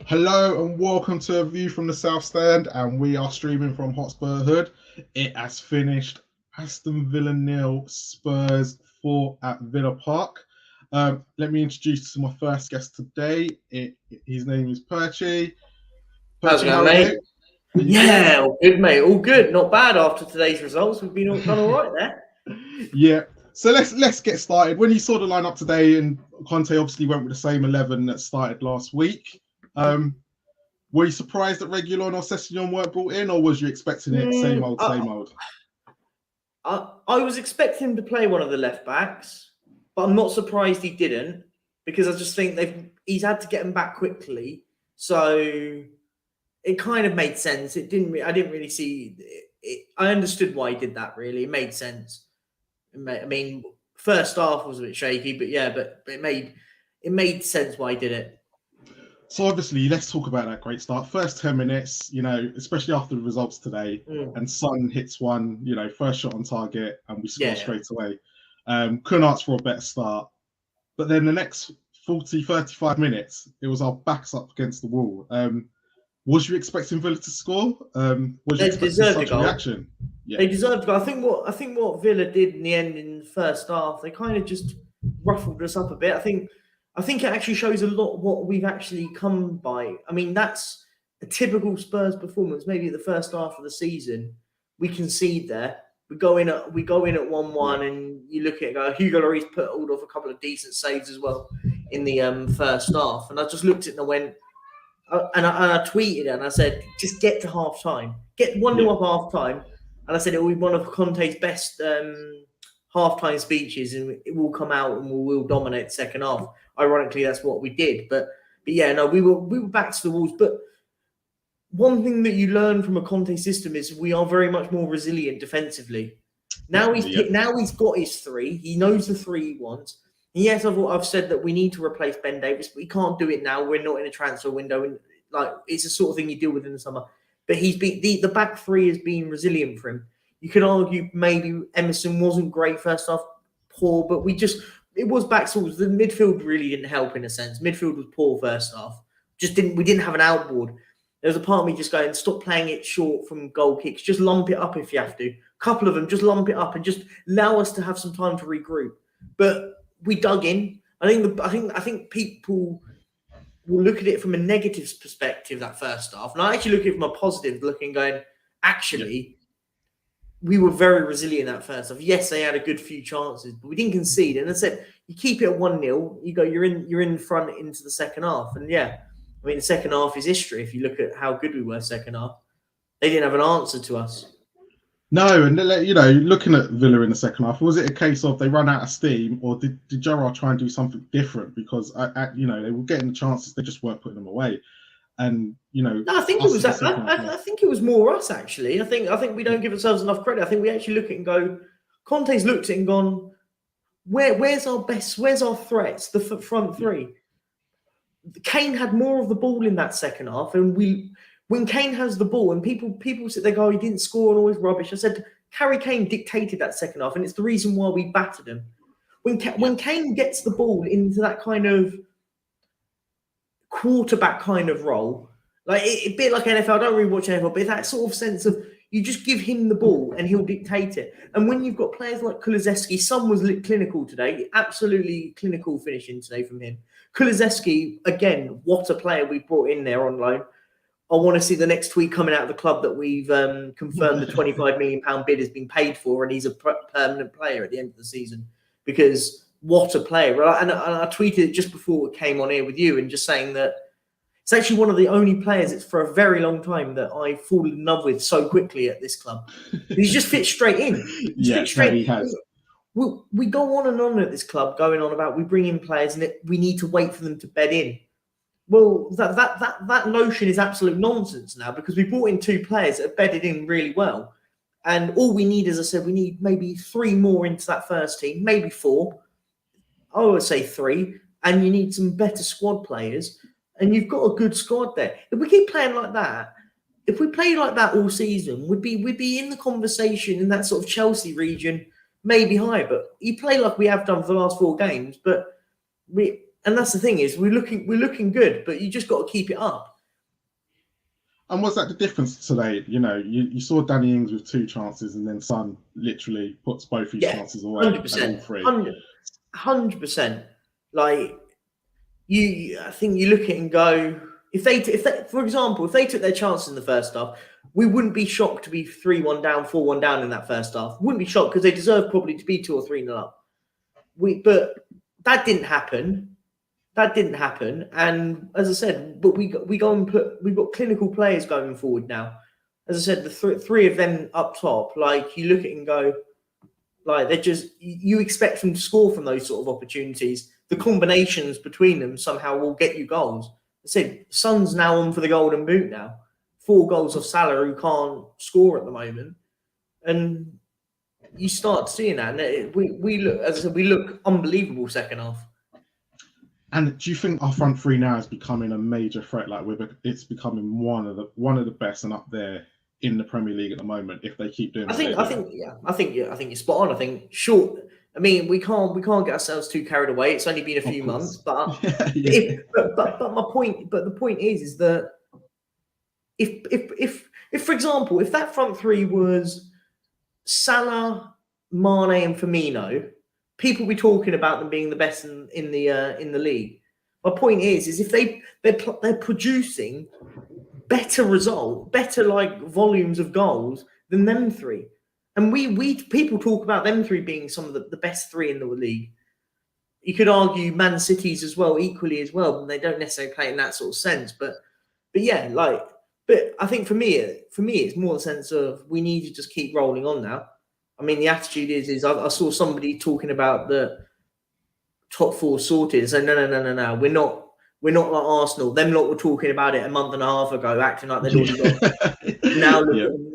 Hello and welcome to a view from the South Stand, and we are streaming from Hotspur Hood. It has finished Aston Villa 0, Spurs 4 at Villa Park. Let me introduce to my first guest today. His name is Perchy. How's it Perchy, how going, are mate? you? Are you Yeah, all good, mate. All good. Not bad after today's results. We've done all right there. Yeah. So let's get started. When you saw the lineup today, and Conte obviously went with the same 11 that started last week. Were you surprised that Reguilon or Sessegnon weren't brought in, or was you expecting it same old, same old? I was expecting him to play one of the left backs, but I'm not surprised he didn't because I just think he's had to get him back quickly. So it kind of made sense. I didn't really see it. I understood why he did that. Really, it made sense. I mean, first half was a bit shaky, but it made sense why he did it. So obviously, let's talk about that great start. First 10 minutes, especially after the results today, and Son hits one, first shot on target, and we score straight away. Couldn't ask for a better start. But then the next 40, 35 minutes, it was our backs up against the wall. Was you expecting Villa to score? Was you expecting such a reaction? Yeah. They deserved a goal. I think what Villa did in the end in the first half, they kind of just ruffled us up a bit. I think it actually shows a lot what we've actually come by. I mean, that's a typical Spurs performance. Maybe the first half of the season, we concede there. We go in at 1-1, and you look at it, go, Hugo Lloris put off a couple of decent saves as well in the first half. And I just looked at it and I went, and I tweeted it and I said, just get to half time, get 1-0 up half time. And I said it will be one of Conte's best half-time speeches, and it will come out and we'll dominate the second half. Ironically, that's what we did. But yeah, no, we were back to the walls. But one thing that you learn from a Conte system is we are very much more resilient defensively. Now he's got his three. He knows the three he wants. And yes, I've said that we need to replace Ben Davies, but we can't do it now. We're not in a transfer window, and it's the sort of thing you deal with in the summer. But he's been the back three has been resilient for him. You could argue maybe Emerson wasn't great first half, poor, but it was back towards the midfield really didn't help in a sense. Midfield was poor first half. We didn't have an outboard. There was a part of me just going, stop playing it short from goal kicks. Just lump it up if you have to. A couple of them, just lump it up and just allow us to have some time to regroup. But we dug in. I think people will look at it from a negative perspective that first half, and I actually look at it from a positive, looking, going, actually, we were very resilient that first half. Yes, they had a good few chances, but we didn't concede. And I said, you keep it at 1-0, you're in front into the second half, and yeah, I mean the second half is history. If you look at how good we were second half, they didn't have an answer to us. No, and looking at Villa in the second half, was it a case of they run out of steam, or did Gerrard try and do something different? Because they were getting the chances, they just weren't putting them away. And no, I think it was that. I think it was more us actually. I think we don't give ourselves enough credit. I think we actually look at it and go, Conte's looked at it and gone, where's our best? Where's our threats? The front three. Kane had more of the ball in that second half, and when Kane has the ball, and people sit there go, he didn't score and all this rubbish. I said Harry Kane dictated that second half, and it's the reason why we battered him. When Kane gets the ball into that kind of quarterback kind of role, like a bit like NFL. I don't really watch NFL, but that sort of sense of you just give him the ball and he'll dictate it. And when you've got players like Kulusevski, Son was clinical today, absolutely clinical finishing today from him. Kulusevski, again, what a player we brought in there on loan. I want to see the next tweet coming out of the club that we've confirmed the £25 million bid has been paid for, and he's a permanent player at the end of the season. Because what a player. And I tweeted it just before it came on here with you, and just saying that it's actually one of the only players for a very long time that I've fallen in love with so quickly at this club. He's just fit straight in. He has. We go on and on at this club, going on about we bring in players and we need to wait for them to bed in. Well, that notion is absolute nonsense now, because we brought in two players that have bedded in really well. And all we need, as I said, we need maybe 3 more into that first team, maybe 4. I would say 3. And you need some better squad players. And you've got a good squad there. If we keep playing like that, if we play like that all season, we'd be in the conversation in that sort of Chelsea region, maybe higher. But you play like we have done for the last 4 games, and that's the thing is we're looking good, but you just got to keep it up. And was that the difference today? You know, you saw Danny Ings with 2 chances, and then Son literally puts both his chances away, 100%, and all 3. 100%. Like I think you look at it and go, if they, for example, if they took their chances in the first half, we wouldn't be shocked to be 3-1 down, 4-1 down in that first half. Wouldn't be shocked because they deserve probably to be 2 or 3-0 up. But that didn't happen. That didn't happen, and as I said, but we've got clinical players going forward now. As I said, the three of them up top, like you look at it and go, like they're just you expect them to score from those sort of opportunities. The combinations between them somehow will get you goals. I said, Son's now on for the Golden Boot now. 4 goals off Salah, who can't score at the moment, and you start seeing that. And we look, as I said, we look unbelievable second half. And do you think our front 3 now is becoming a major threat? Like it's becoming one of the best and up there in the Premier League at the moment. If they keep doing, I think you're spot on. I think short. I mean, we can't get ourselves too carried away. It's only been a few months, but the point is that if for example, if that front 3 was Salah, Mane, and Firmino, people be talking about them being the best in the league. My point is if they're producing better like volumes of goals than them 3, and people talk about them 3 being some of the best 3 in the league. You could argue Man City's as well, equally as well, and they don't necessarily play in that sort of sense. But yeah, but I think for me, it's more the sense of we need to just keep rolling on now. I mean, the attitude is I saw somebody talking about the top 4 sorted. So no, we're not like Arsenal. Them lot were talking about it a month and a half ago, acting like they'd already got.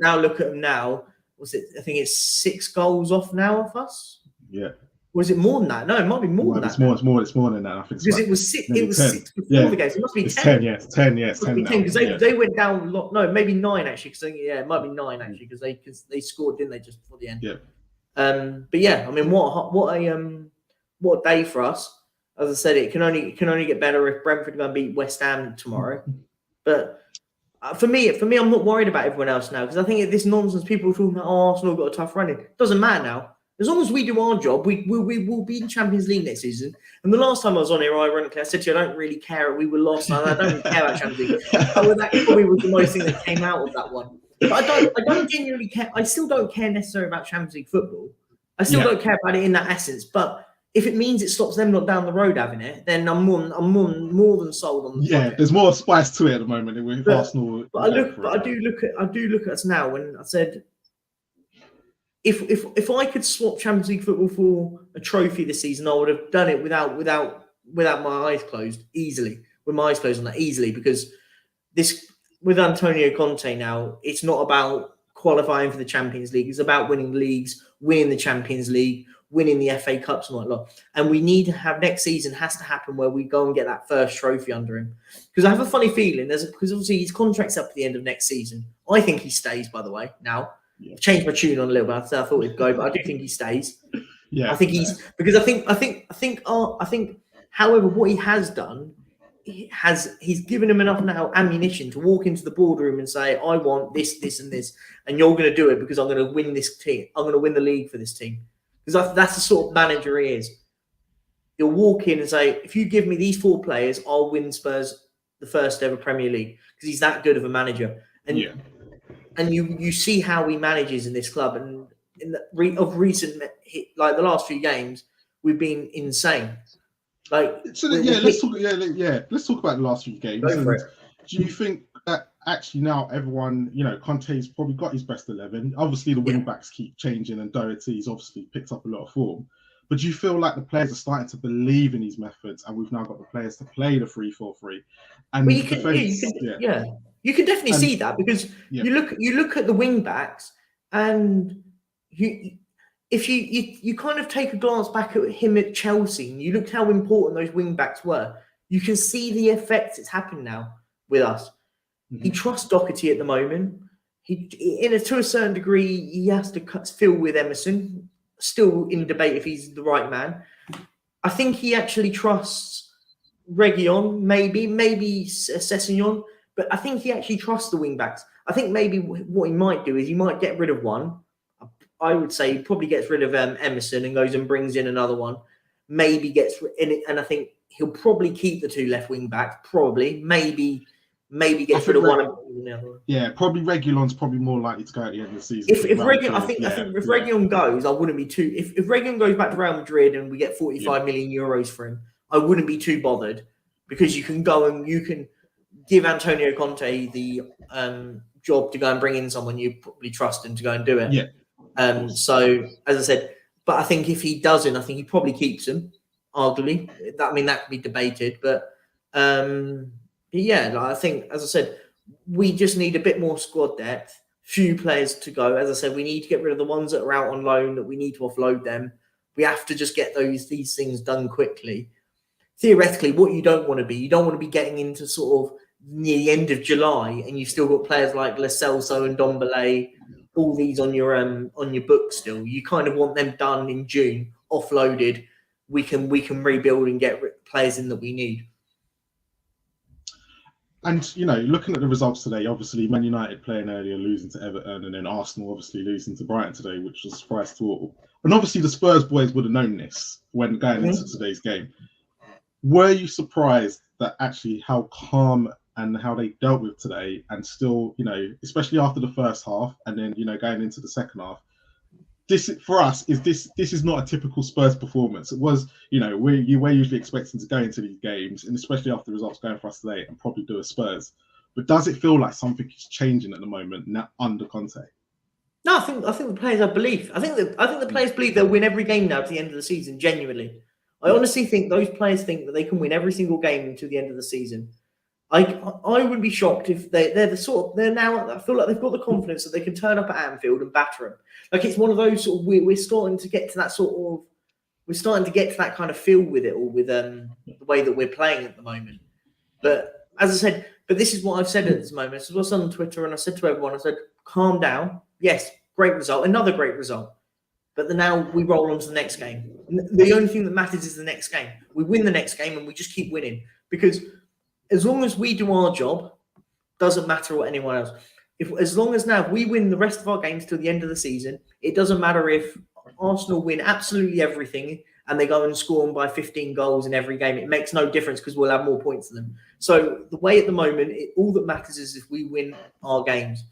Now look at them now. Was it? I think it's 6 goals off now of us. Yeah. Was it more than that? No, it might be more than that. It's more than that. I think because it was 6. It was 6 before the game. So it must be 10. 10. Yeah, it's 10. Yeah, it's 10 because they went down a lot. No, maybe 9 actually. Because it might be 9 actually because they scored, didn't they, just before the end? Yeah. But yeah, I mean, what a day for us. As I said, it can only get better if Brentford are going to beat West Ham tomorrow. But for me, I'm not worried about everyone else now because I think this nonsense people are talking about Arsenal got a tough run in. It doesn't matter now. As long as we do our job, we will be in Champions League next season. And the last time I was on here, ironically, I said to you, I don't really care. We were lost. And I don't really care about Champions League. That probably was the most thing that came out of that one. But I don't genuinely care. I still don't care necessarily about Champions League football. I still don't care about it in that essence. But if it means it stops them not down the road having it, then I'm more than sold on the project. There's more spice to it at the moment with Arsenal. But I do look at us now when I said, if I could swap Champions League football for a trophy this season, I would have done it without my eyes closed easily. With my eyes closed on that easily, because this with Antonio Conte now, it's not about qualifying for the Champions League. It's about winning leagues, winning the Champions League, winning the FA Cups and whatnot. And we need to have next season has to happen where we go and get that first trophy under him. Because I have a funny feeling because obviously his contract's up at the end of next season. I think he stays, by the way, now. Yeah. Changed my tune on a little bit. I thought he'd go, but I do think he stays. Yeah, I think he's because I think. However, what he has done, he's given him enough now ammunition to walk into the boardroom and say, "I want this, this, and this, and you're going to do it because I'm going to win this team. I'm going to win the league for this team." Because that's the sort of manager he is. He'll walk in and say, "If you give me these 4 players, I'll win Spurs the first ever Premier League," because he's that good of a manager. And And you see how he manages in this club, and of recent, like the last few games, we've been insane. Let's talk about the last few games. Do you think that actually now everyone, Conte's probably got his best 11? Obviously, the wing backs keep changing, and Doherty's obviously picked up a lot of form. But do you feel like the players are starting to believe in these methods, and we've now got the players to play the 3-4-3? And you can definitely see that because you look at the wing backs, and if you kind of take a glance back at him at Chelsea, and you look how important those wing backs were, you can see the effects it's happened now with us. Mm-hmm. He trusts Doherty at the moment. To a certain degree, he has to fill with Emerson. Still in debate if he's the right man. I think he actually trusts Reguilon, maybe Sessegnon. but I think he actually trusts the wing backs. I think maybe what he might do is he might get rid of one. I would say he probably gets rid of Emerson and goes and brings in another one. Maybe gets in it, and I think he'll probably keep the 2 left wing backs. Probably, maybe gets rid of one. Yeah, probably Reguilon's probably more likely to go at the end of the season. If Reguilon goes, I wouldn't be too. If Reguilon goes back to Real Madrid and we get 45 million euros for him, I wouldn't be too bothered, because you can go and you can give Antonio Conte the job to go and bring in someone you probably trust him to go and do it. Yeah. So as I said, but I think if he doesn't, I think he probably keeps him. Arguably, that could be debated, but yeah, I think, as I said, we just need a bit more squad depth, few players to go. As I said, we need to get rid of the ones that are out on loan, that we need to offload them. We have to just get these things done quickly. Theoretically, what you don't want to be getting into sort of near the end of July and you've still got players like Lo Celso and Ndombele, all these on your book still. You kind of want them done in June, offloaded. We can rebuild and get players in that we need. And, looking at the results today, obviously Man United playing earlier, losing to Everton, and then Arsenal obviously losing to Brighton today, which was a surprise to all. And obviously the Spurs boys would have known this when going into today's game. Were you surprised that actually how calm and how they dealt with today, and still, especially after the first half and then, going into the second half, this for us this is not a typical Spurs performance. It was, we're usually expecting to go into these games, and especially after the results going for us today, and probably do a Spurs. But does it feel like something is changing at the moment now under Conte? No, I think the players have belief. I think the players believe they'll win every game now to the end of the season. Genuinely, I honestly think those players think that they can win every single game until the end of the season. I wouldn't be shocked if they're now. I feel like they've got the confidence that they can turn up at Anfield and batter them. Like, it's one of those sort of we're starting to get to that kind of feel with it all, with the way that we're playing at the moment. But as I said, this is what I've said at this moment. This is what's on Twitter, and I said to everyone, I said, calm down. Yes, great result, another great result. But now we roll on to the next game. The only thing that matters is the next game. We win the next game and we just keep winning, because as long as we do our job, doesn't matter what anyone else. As long as now we win the rest of our games till the end of the season, it doesn't matter if Arsenal win absolutely everything and they go and score them by 15 goals in every game. It makes no difference because we'll have more points than them. So the way at the moment, all that matters is if we win our games.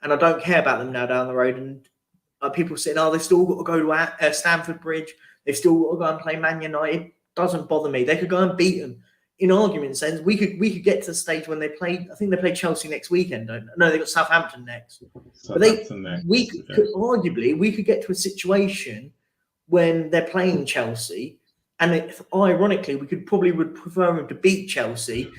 And I don't care about them now down the road. And people saying, they've still got to go to Stamford Bridge. They've still got to go and play Man United. Doesn't bother me. They could go and beat them. In argument sense, we could get to the stage when they play. I think they play Chelsea next weekend. No, they got Southampton next. We could get to a situation when they're playing Chelsea, and ironically, we would prefer them to beat Chelsea.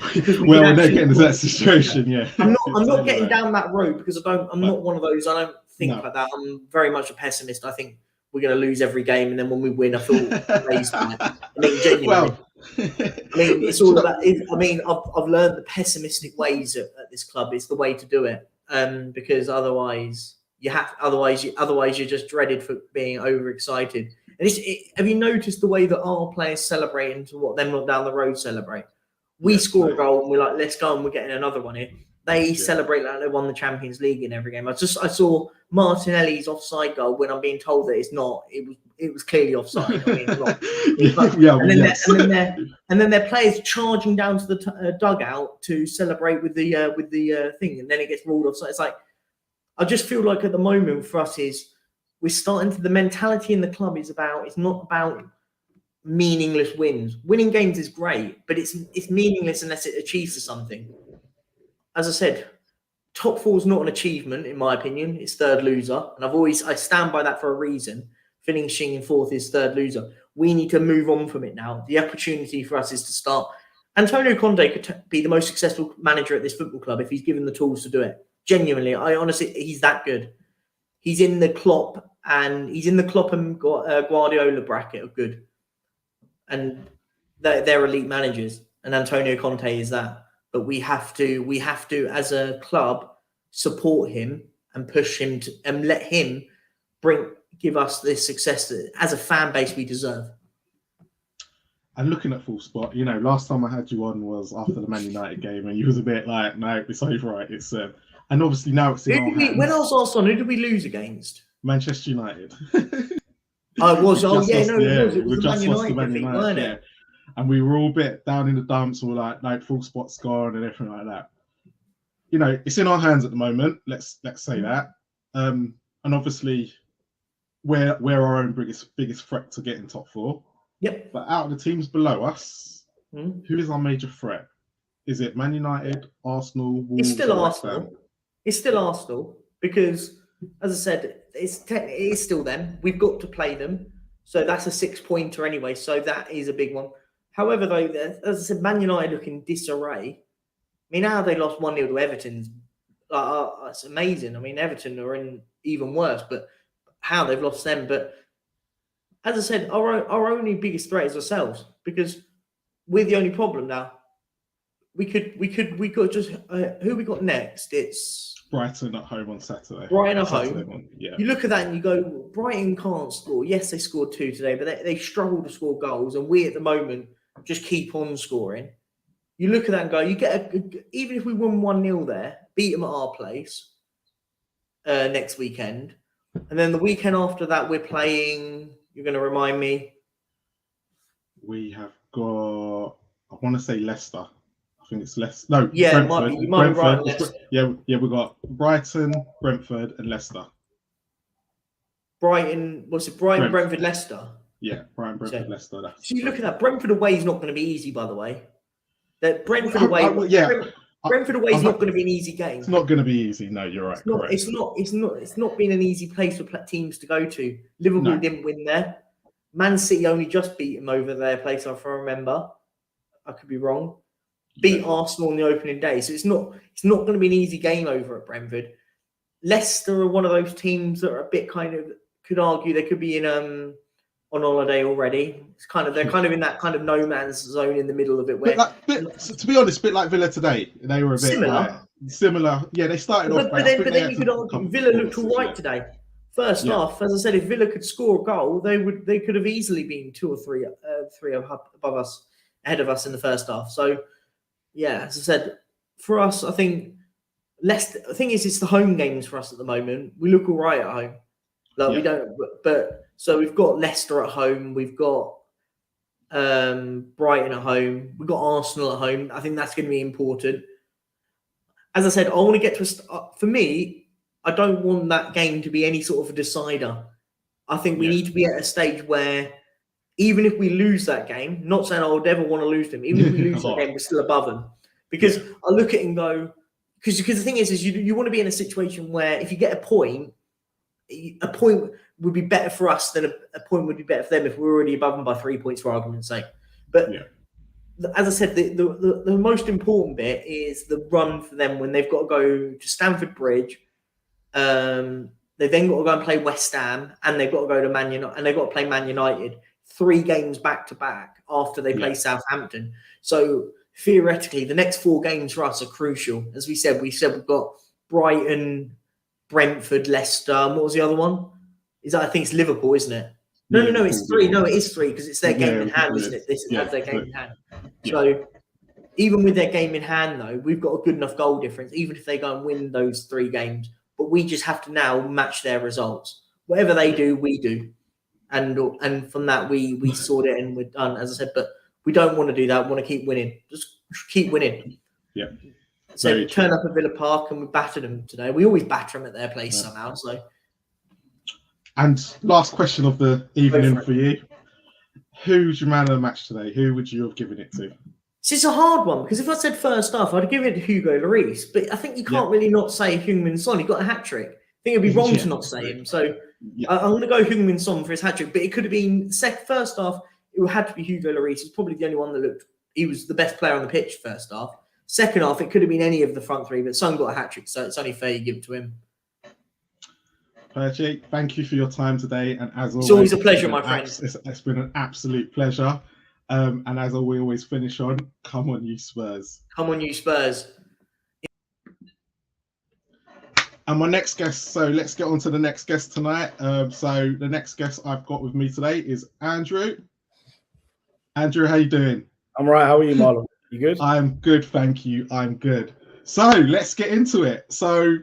Well, they're getting to that situation, yeah. I'm not getting down that road, because I'm not one of those. I don't think like that. I'm very much a pessimist. I think we're going to lose every game, and then when we win, I feel amazed by it. I mean, genuinely. It's all about. I've learned the pessimistic ways at this club. It's the way to do it, because otherwise you're just dreaded for being overexcited. And have you noticed the way that our players celebrate into what them not down the road celebrate? We score a goal and we're like, let's go, and we're getting another one here. They celebrate like they won the Champions League in every game. I saw Martinelli's offside goal when I'm being told that it's not. It was clearly offside. And then their players charging down to the dugout to celebrate with the thing, and then it gets ruled offside. It's like, I just feel like at the moment for us is we're starting to, the mentality in the club is it's not about meaningless wins. Winning games is great, but it's meaningless unless it achieves something. As I said, top four is not an achievement, in my opinion. It's third loser. And I stand by that for a reason. Finishing in fourth is third loser. We need to move on from it now. The opportunity for us is to start. Antonio Conte could be the most successful manager at this football club if he's given the tools to do it. Genuinely, he's that good. He's in the Klopp and Guardiola bracket of good. And they're elite managers. And Antonio Conte is that. But we have to, as a club, support him and push him and let him give us this success that, as a fan base, we deserve. And looking at Full Spot, you know, last time I had you on was after the Man United game, and you was a bit like, no, it's over, right? It's and obviously now it's in our hands. When I was last on, who did we lose against? Manchester United. Oh, it was. Oh, yeah, lost, no, it was. It was the Man lost United, Man defeat, United, weren't yeah. it? And we were all a bit down in the dumps, all like, no, Full Spot's gone and everything like that. You know, it's in our hands at the moment. Let's say that. And obviously, we're our own biggest threat to get in top 4. Yep. But out of the teams below us, who is our major threat? Is it Man United, Arsenal, Wolves? It's still Arsenal. It's still Arsenal because, as I said, it is still them. We've got to play them. So that's a 6-pointer anyway. So that is a big one. However, though, as I said, Man United look in disarray. I mean, how they lost 1-0 to Everton's, it's amazing. I mean, Everton are in even worse, but how they've lost them. But as I said, our only biggest threat is ourselves because we're the only problem now. We could just who we got next? It's Brighton at home on Saturday. Brighton at home. Yeah. You look at that and you go, Brighton can't score. Yes, they scored 2 today, but they struggle to score goals, and we at the moment just keep on scoring. You look at that and go, you get even if we won 1-0 there, beat them at our place next weekend, and then the weekend after that we're playing. You're going to remind me. We have got, I want to say Leicester. I think it's Leicester. No, yeah, Brentford. You might be right. Leicester. Yeah, we've got Brighton, Brentford, and Leicester. Brighton, what's it? Brighton, Brentford, Leicester. Yeah, Brighton, Brentford, Leicester. So you look at that. Brentford away is not going to be easy, by the way. That Brentford away. Brentford away is not going to be an easy game. It's not going to be easy. No, you're right. It's not been an easy place for teams to go to. Liverpool didn't win there. Man City only just beat them over their place, if I remember. I could be wrong. Beat Arsenal on the opening day. So it's not going to be an easy game over at Brentford. Leicester are one of those teams that are a bit kind of, could argue they could be in on holiday already. They're kind of in that kind of no man's zone in the middle of it. Where, to be honest, a bit like Villa today. They were a bit similar. Yeah, they started off. But then you could argue Villa looked all right today. First off, as I said, if Villa could score a goal, they could have easily been 2 or 3 above us, ahead of us in the first half. So, yeah, as I said, for us, I think Leicester. The thing is, it's the home games for us at the moment. We look all right at home. We don't, but so we've got Leicester at home. We've got Brighton at home. We've got Arsenal at home. I think that's going to be important. As I said, I want to get to for me. I don't want that game to be any sort of a decider. I think we need to be at a stage where even if we lose that game, not saying I would ever want to lose them, even if we lose that game, we're still above them. Because I look at it and go, because the thing is you want to be in a situation where if you get a point would be better for us than a point would be better for them if we're already above them by 3 points, for argument's sake. But as I said, the most important bit is the run for them when they've got to go to Stamford Bridge. They've then got to go and play West Ham, and they've got to go to Man United, and they've got to play Man United 3 games back to back after they play Southampton. So theoretically, the next 4 games for us are crucial. As we said we've got Brighton, Brentford, Leicester. And what was the other one? I think it's Liverpool, isn't it? No, it's 3. No, it is 3 because it's their game in hand, isn't it? This is their game in hand. So even with their game in hand, though, we've got a good enough goal difference, even if they go and win those 3 games. But we just have to now match their results. Whatever they do, we do. And from that, we sort it and we're done, as I said. But we don't want to do that. We want to keep winning. Just keep winning. Yeah. So turn up at Villa Park and we battered them today. We always batter them at their place somehow. So. And last question of the evening for you. Who's your man of the match today? Who would you have given it to? It's a hard one because if I said first half, I'd give it to Hugo Lloris. But I think you can't really not say Heung-min Son. He got a hat-trick. I think it'd be wrong to not say him. So I'm going to go Heung-min Son for his hat-trick. But it could have been first half. It had to be Hugo Lloris. He's probably the only one that looked. He was the best player on the pitch first half. Second half, it could have been any of the front 3, but Son got a hat-trick, so it's only fair you give it to him. Jake, thank you for your time today. And as always, it's always a pleasure, my friend. It's been an absolute pleasure. And as we always finish on, come on, you Spurs. Come on, you Spurs. And my next guest, so let's get on to the next guest tonight. So the next guest I've got with me today is Andrew. Andrew, how you doing? I'm right. How are you, Marlon? You good? I'm good, thank you. I'm good. So let's get into it. So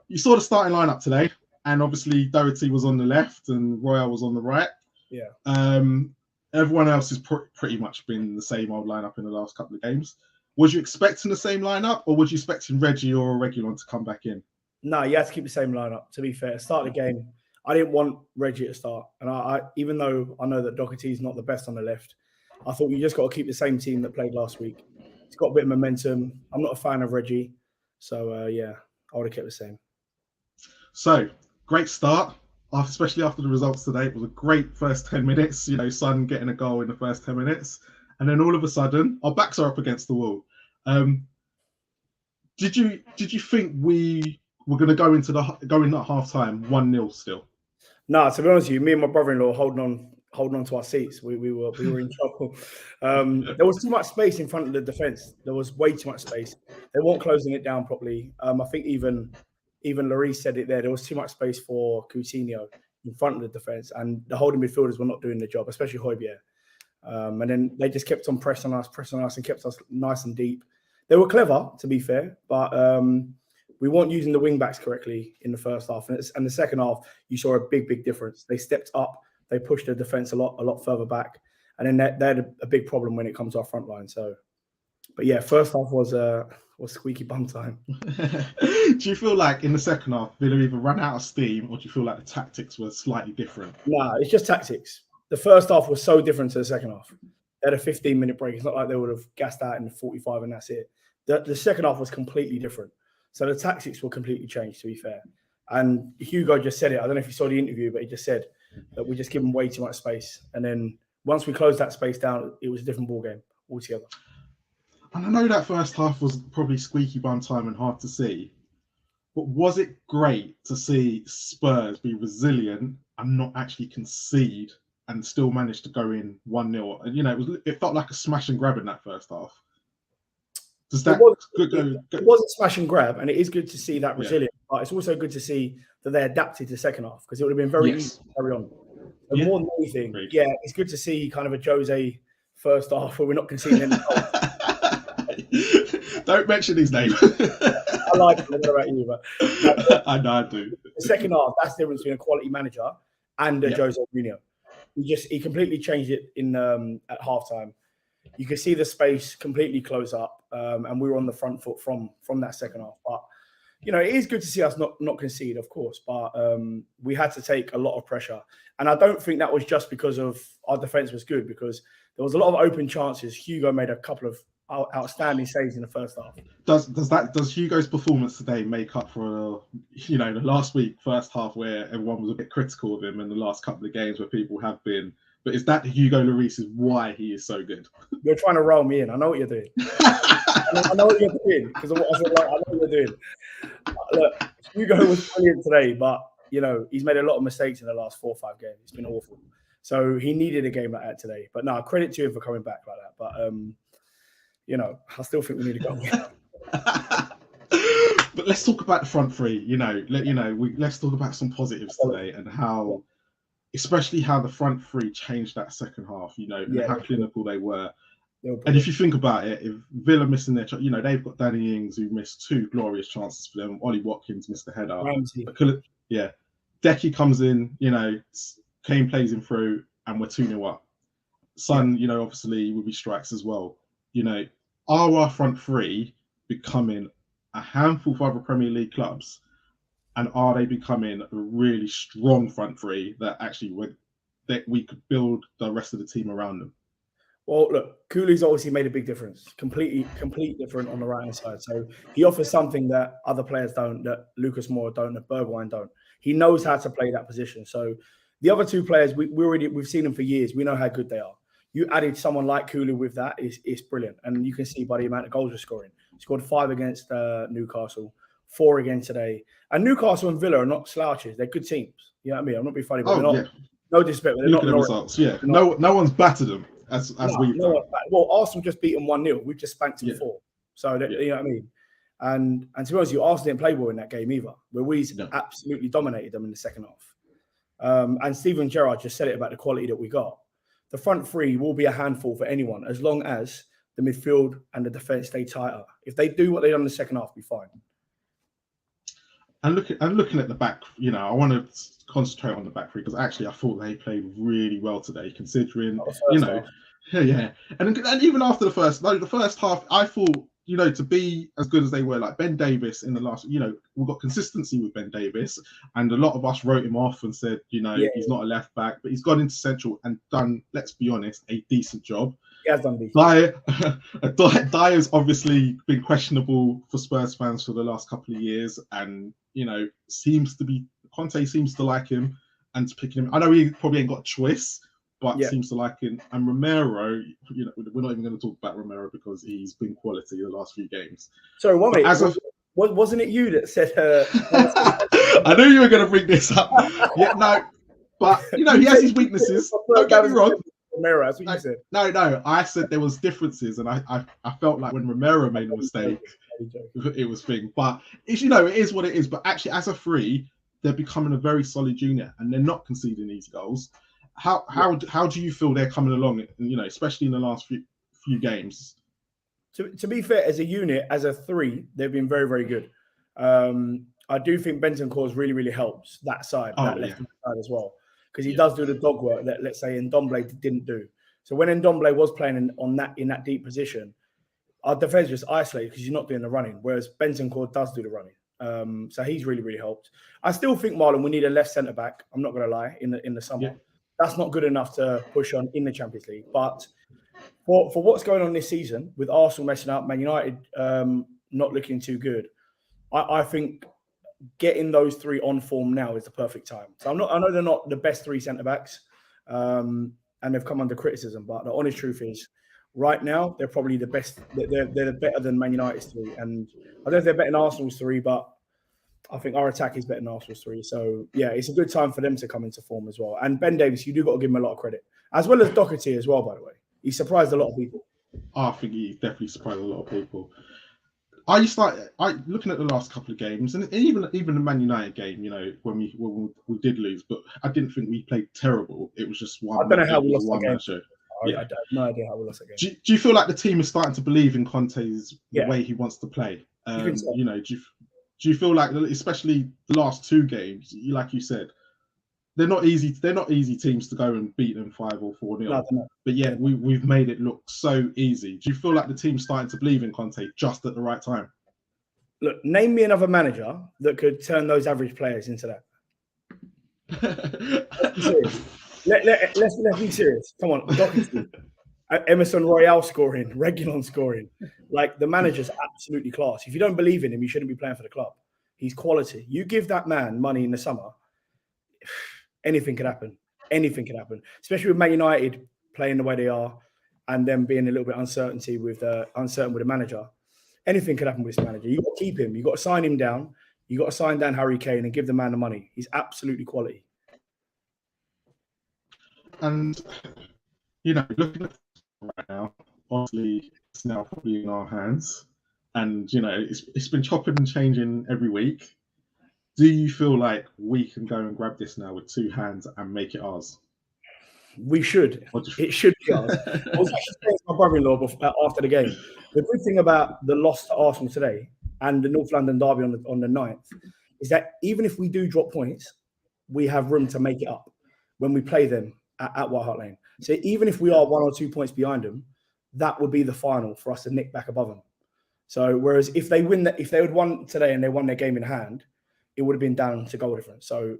you saw the starting lineup today, and obviously Doherty was on the left and Royal was on the right. Yeah. Everyone else has pretty much been the same old lineup in the last couple of games. Was you expecting the same lineup, or was you expecting Reggie or Reguilon to come back in? No, you had to keep the same lineup. To be fair, start of the game, I didn't want Reggie to start, and I even though I know that Doherty's not the best on the left, I thought you just got to keep the same team that played last week. It's got a bit of momentum. I'm not a fan of Reggie, so yeah, I would have kept the same. So great start, especially after the results today. It was a great first 10 minutes. You know, Son getting a goal in the first 10 minutes, and then all of a sudden, our backs are up against the wall. Did you think we were going to go in at half time 1-0 still? No, to be honest with you, me and my brother-in-law holding on to our seats. We were in trouble. There was too much space in front of the defence. There was way too much space. They weren't closing it down properly. I think even Lloris said it there. There was too much space for Coutinho in front of the defence, and the holding midfielders were not doing the job, especially Højbjerg. And then they just kept on pressing us, and kept us nice and deep. They were clever, to be fair, but we weren't using the wing backs correctly in the first half. And the second half, you saw a big difference. They stepped up. They pushed the defence a lot further back. And then they had a big problem when it comes to our front line. So, but yeah, first half was squeaky bum time. Do you feel like in the second half, Villa either ran out of steam, or do you feel like the tactics were slightly different? Nah, it's just tactics. The first half was so different to the second half. They had a 15-minute break. It's not like they would have gassed out in the 45 and that's it. The second half was completely different. So the tactics were completely changed, to be fair. And Hugo just said it. I don't know if you saw the interview, but he just said that we just give them way too much space. And then once we closed that space down, it was a different ballgame altogether. And I know that first half was probably squeaky bum time and hard to see. But was it great to see Spurs be resilient and not actually concede and still manage to go in 1-0? And, you know, it felt like a smash and grab in that first half. It was a smash and grab, and it is good to see that resilience. Yeah. But it's also good to see that they adapted to the second half, because it would have been very easy to carry on. So more than anything, it's good to see kind of a Jose first half where we're not conceding any goals. Don't mention his name. I like him. I don't know about you, but I know I do. The second half, that's the difference between a quality manager and a Jose Mourinho. He completely changed it in at halftime. You could see the space completely close up, and we were on the front foot from that second half. But you know, it is good to see us not concede, of course, but we had to take a lot of pressure, and I don't think that was just because of our defence was good, because there was a lot of open chances. Hugo made a couple of outstanding saves in the first half. Does Hugo's performance today make up for the last week first half where everyone was a bit critical of him, and the last couple of games where people have been? But is that Hugo Lloris is why he is so good? You're trying to roll me in. I know what you're doing. I know what you're doing, because of what I said. I know what you're doing. Look, Hugo was brilliant today, but you know he's made a lot of mistakes in the last 4 or 5 games. It's been awful. So he needed a game like that today. But no, credit to him for coming back like that. But you know, I still think we need to go. But let's talk about the front three. Let's talk about some positives today and how. Especially how the front three changed that second half, and how clinical they were. And if you think about it, if Villa missing their, they've got Danny Ings who missed 2 glorious chances for them. Ollie Watkins missed the header. Decky comes in, Kane plays him through, and we're 2-0 up. Son, obviously will be strikes as well. Are our front three becoming a handful for other Premier League clubs? And are they becoming a really strong front three that actually we could build the rest of the team around them? Well, look, Cooley's obviously made a big difference. Complete different on the right-hand side. So he offers something that other players don't, that Lucas Moura don't, that Bergwijn don't. He knows how to play that position. So the other 2 players, we've seen them for years. We know how good they are. You added someone like Cooley with that, it's brilliant. And you can see by the amount of goals we're scoring. He scored 5 against Newcastle. 4 again today. And Newcastle and Villa are not slouches. They're good teams. You know what I mean? I'm not being funny, but they're not. No disrespect. They're Look at the results. Yeah. No one's battered them as we've done. Well, Arsenal just beat them 1-0. We've just spanked them 4. So, you know what I mean? And to be honest with you, Arsenal didn't play well in that game either, where we absolutely dominated them in the second half. And Steven Gerrard just said it about the quality that we got. the front three will be a handful for anyone as long as the midfield and the defence stay tighter. If they do what they done in the second half, we'll be fine. And looking at the back, I want to concentrate on the back three because actually I thought they played really well today, considering yeah. And even after the first half, I thought to be as good as they were, like Ben Davis in the last, we've got consistency with Ben Davis, and a lot of us wrote him off and said, he's not a left back, but he's gone into central and done, let's be honest, a decent job. He has done decent. Dyer's obviously been questionable for Spurs fans for the last couple of years, and Conte seems to like him and to picking him. I know he probably ain't got a choice, but seems to like him. And Romero, we're not even going to talk about Romero because he's been quality the last few games. Sorry, wasn't it you that said? I knew you were going to bring this up. Yeah, no, but he has his weaknesses. Don't get me wrong. Romero, that's what you said. No, I said there was differences, and I felt like when Romero made a mistake, it was thing. But it is what it is. But actually, as a three, they're becoming a very solid unit, and they're not conceding these goals. How do you feel they're coming along? Especially in the last few games. To be fair, as a unit, as a three, they've been very, very good. I do think Bentancur really, really helps that side, left side as well, because he does do the dog work that, let's say, Ndombele didn't do. So when Ndombele was playing in that deep position, our defense just isolated because he's not doing the running, whereas Bentancur does do the running. So he's really, really helped. I still think, Marlon, we need a left centre back. I'm not going to lie. In the summer. Yeah. That's not good enough to push on in the Champions League. But for what's going on this season, with Arsenal messing up, Man United not looking too good, I think getting those three on form now is the perfect time. So I know they're not the best three centre-backs, and they've come under criticism, but the honest truth is, right now, they're probably the best. They're better than Man United's three. And I don't know if they're better than Arsenal's three, but I think our attack is better than Arsenal's three. So, yeah, it's a good time for them to come into form as well. And Ben Davis, you do got to give him a lot of credit. As well as Doherty as well, by the way. He surprised a lot of people. I think he definitely surprised a lot of people. Looking at the last couple of games, and even the Man United game, when we did lose, but I didn't think we played terrible. It was just one. I don't know how we lost that game. I have no idea how we lost that game. Do you feel like the team is starting to believe in Conte's the way he wants to play? Do you feel like, especially the last two games, like you said, they're not easy. They're not easy teams to go and beat them 5 or 4-0. No, but yet we've made it look so easy. Do you feel like the team's starting to believe in Conte just at the right time? Look, name me another manager that could turn those average players into that. Let's be serious. Let's be serious. Come on, Doherty, Emerson Royale scoring, Reguilon scoring. Like, the manager's absolutely class. If you don't believe in him, you shouldn't be playing for the club. He's quality. You give that man money in the summer, anything could happen. Anything could happen. Especially with Man United playing the way they are, and them being a little bit uncertain with the manager. Anything could happen with this manager. You've got to keep him. You've got to sign him down. You've got to sign down Harry Kane and give the man the money. He's absolutely quality. And, looking at right now, obviously it's now probably in our hands. And, it's been chopping and changing every week. Do you feel like we can go and grab this now with two hands and make it ours? We should. It should be ours. I was actually saying to my brother-in-law after the game, the good thing about the loss to Arsenal today and the North London derby on the 9th is that even if we do drop points, we have room to make it up when we play them at White Hart Lane. So even if we are 1 or 2 points behind them, that would be the final for us to nick back above them. So whereas if they had won today and they won their game in hand, it would have been down to goal difference. So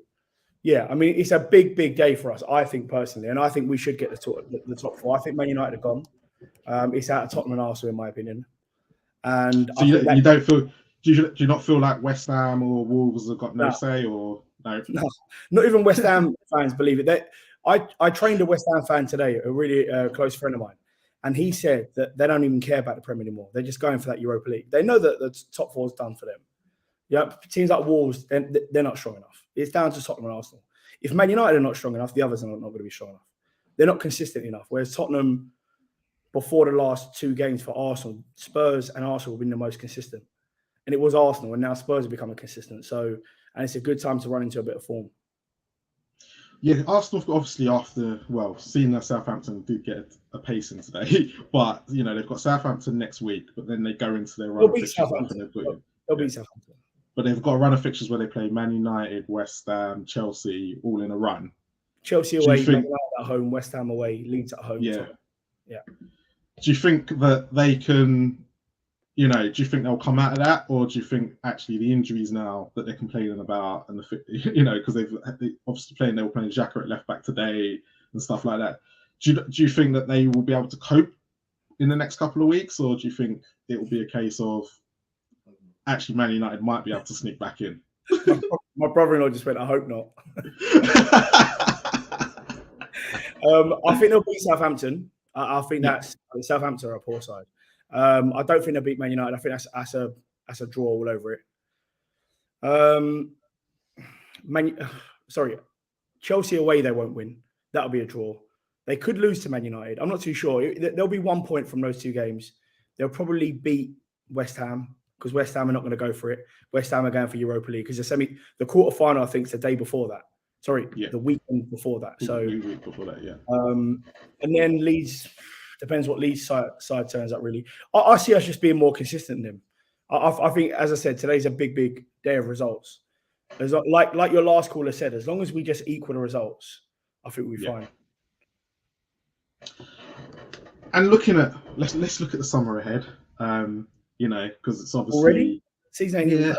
yeah, I mean, it's a big, big day for us, I think, personally. And I think we should get the top 4. I think Man United are gone. It's out of Tottenham and Arsenal, in my opinion. And so you don't feel? Do you not feel like West Ham or Wolves have got no say, or no? No, not even West Ham fans believe it. I trained a West Ham fan today, a really close friend of mine, and he said that they don't even care about the Premier anymore. They're just going for that Europa League. They know that the top 4 is done for them. Yeah, teams like Wolves, they're not strong enough. It's down to Tottenham and Arsenal. If Man United are not strong enough, the others are not going to be strong enough. They're not consistent enough. Whereas Tottenham, before the last 2 games for Arsenal, Spurs and Arsenal have been the most consistent. And it was Arsenal, and now Spurs have become consistent. So, and it's a good time to run into a bit of form. Yeah, Arsenal obviously seeing that Southampton did get a pacing today, but they've got Southampton next week, but then they go into their run of fixtures. They'll beat Southampton. But they've got a run of fixtures where they play Man United, West Ham, Chelsea, all in a run. Chelsea away, Man United at home, West Ham away, Leeds at home. Yeah. Yeah. Do you think that they can? Do you think they'll come out of that, or do you think actually the injuries now that they're complaining about, and because they obviously they were playing Xhaka at left back today and stuff like that. Do you think that they will be able to cope in the next couple of weeks, or do you think it will be a case of actually Man United might be able to sneak back in? My brother-in-law just went, I hope not. I think they'll beat Southampton. I think that's Southampton are a poor side. I don't think they'll beat Man United. I think that's a draw all over it. Chelsea away they won't win. That'll be a draw. They could lose to Man United. I'm not too sure. There'll be 1 point from those 2 games. They'll probably beat West Ham because West Ham are not going to go for it. West Ham are going for Europa League because the quarterfinal I think is the day before that. The weekend before that. So the week before that, yeah. And then Leeds. Depends what Leeds side turns up, really. I see us just being more consistent than them. I think, as I said, today's a big day of results. Like your last caller said, as long as we just equal the results, I think we're fine. And let's look at the summer ahead. Because it's obviously already season ain't even.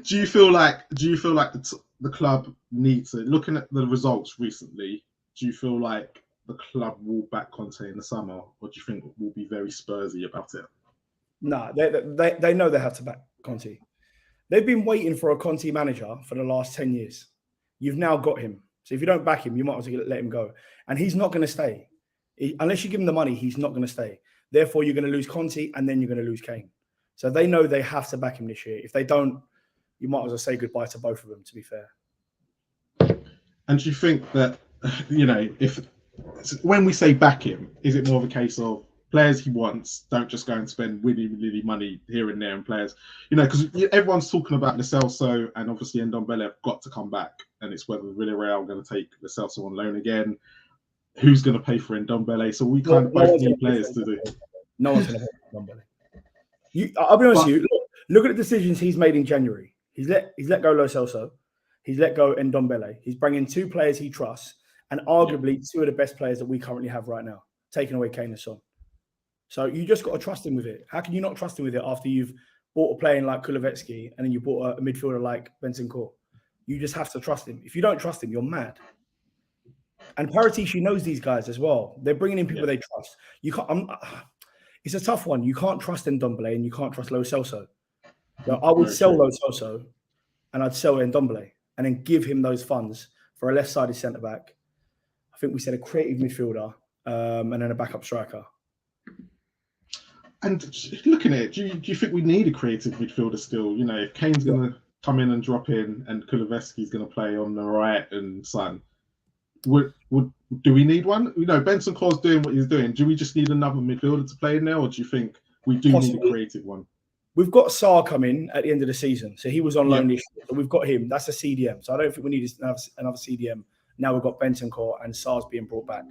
Do you feel like the club needs to, looking at the results recently? Do you feel like the club will back Conte in the summer, or do you think we'll be very Spursy about it? No, they know they have to back Conte. They've been waiting for a Conte manager for the last 10 years. You've now got him. So if you don't back him, you might as well let him go. And he's not going to stay. Unless you give him the money, he's not going to stay. Therefore, you're going to lose Conte and then you're going to lose Kane. So they know they have to back him this year. If they don't, you might as well say goodbye to both of them, to be fair. And do you think that, if when we say back him, is it more of a case of players he wants, don't just go and spend willy-nilly money here and there, and players, because everyone's talking about Lo Celso and obviously Ndombele have got to come back, and it's whether Villarreal are going to take Lo Celso on loan again, who's going to pay for Ndombele, so we kind of both need players to do. No one's going to pay for Ndombele. I'll be honest with you, look at the decisions he's made in January. He's let go Lo Celso, he's let go Ndombele, he's bringing 2 players he trusts, and arguably 2 of the best players that we currently have right now, taking away Kane and Son. So you just got to trust him with it. How can you not trust him with it after you've bought a player like Kulusevski and then you bought a midfielder like Bentancur? You just have to trust him. If you don't trust him, you're mad. And Paratici knows these guys as well. They're bringing in people they trust. You can't. It's a tough one. You can't trust Ndombele and you can't trust Lo Celso. So I would sell Lo Celso and I'd sell Ndombele and then give him those funds for a left-sided centre-back. I think we said a creative midfielder and then a backup striker. And looking at it, do you think we need a creative midfielder still? If Kane's going to come in and drop in and Kulusevski's going to play on the right and Son, do we need one? Bentancur's doing what he's doing. Do we just need another midfielder to play in there, or do you think we do need a creative one? We've got Sarr coming at the end of the season. So he was on loan this year. So we've got him. That's a CDM. So I don't think we need another CDM. Now we've got Bentancur and Sarr's being brought back.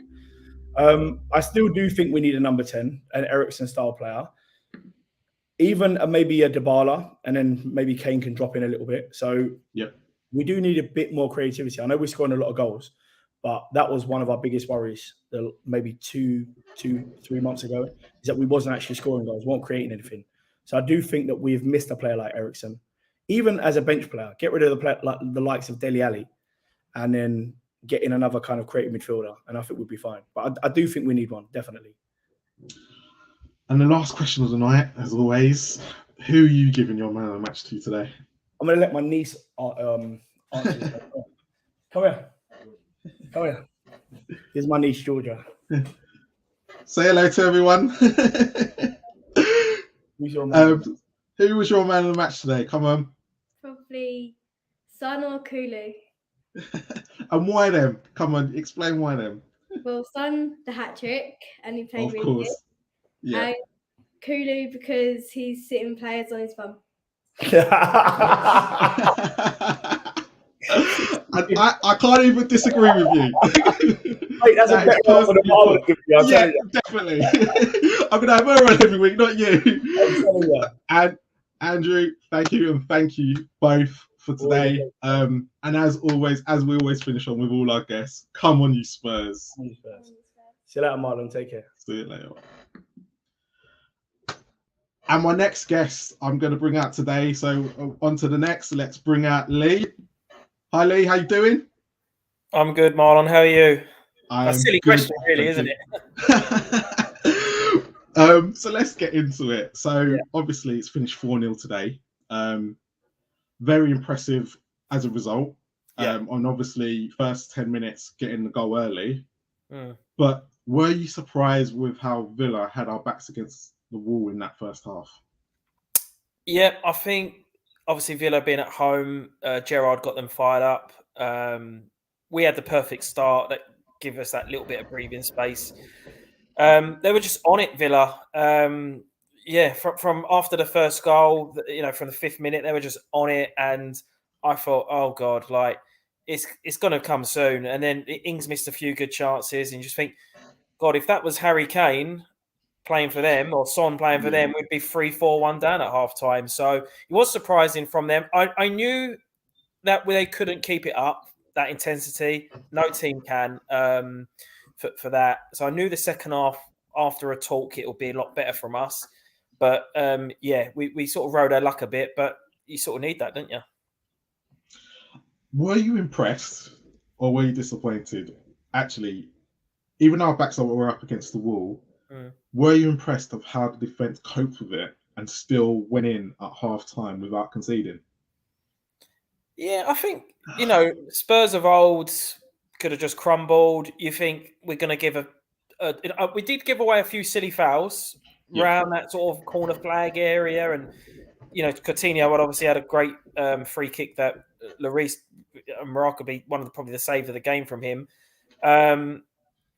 I still do think we need a number 10, an Eriksen style player. Even maybe a Dybala, and then maybe Kane can drop in a little bit. So we do need a bit more creativity. I know we're scoring a lot of goals, but that was one of our biggest worries maybe 2-3 months ago, is that we wasn't actually scoring goals, weren't creating anything. So I do think that we've missed a player like Eriksen. Even as a bench player, get rid of the player like the likes of Dele Alli and then get in another kind of creative midfielder, and I think we'd be fine. But I do think we need one, definitely. And the last question of the night, as always, who are you giving your man of the match to today? I'm going to let my niece answer. Come here. Here's my niece, Georgia. Say hello to everyone. Who's your man? Who was your man of the match today? Come on. Probably Son or Kulu. And why them? Come on, explain why them. Well, Son, the hat trick, and he played really course. good. Yeah. And Kulu because he's sitting players on his bum. I can't even disagree with you. Mate, that's a better one for the Marlon. Yeah, definitely. I'm gonna have her on every week, not you. I'm telling you. And Andrew, thank you, and thank you both for today. And as always, as we always finish on with all our guests, come on, you Spurs. See you later, Marlon. Take care. See you later. And my next guest I'm going to bring out today. So on to the next. Let's bring out Lee. Hi, Lee. How you doing? I'm good, Marlon. How are you? A silly question, really, isn't it? So let's get into it. So obviously it's finished 4-0 today. Very impressive as a result. On obviously first 10 minutes getting the goal early. But were you surprised with how Villa had our backs against the wall in that first half? Yeah, I think obviously Villa being at home, Gerrard got them fired up. We had the perfect start that gave us that little bit of breathing space. They were just on it, Villa. From after the first goal, from the 5th minute, they were just on it, and I thought, oh God, like it's going to come soon. And then Ings missed a few good chances, and you just think, God, if that was Harry Kane playing for them or Son playing for them, we'd be 3-4-1 down at half time. So it was surprising from them. I knew that they couldn't keep it up, that intensity. No team can for that. So I knew the second half, after a talk, it will be a lot better from us. But we sort of rode our luck a bit, but you sort of need that, don't you? Were you impressed or were you disappointed? Actually, even our backs were up against the wall, were you impressed of how the defence coped with it and still went in at half time without conceding? Yeah, I think, Spurs of old could have just crumbled. You think we're going to give we did give away a few silly fouls around that sort of corner flag area. And, Coutinho obviously had a great free kick that Lloris, remarkably, probably the save of the game from him.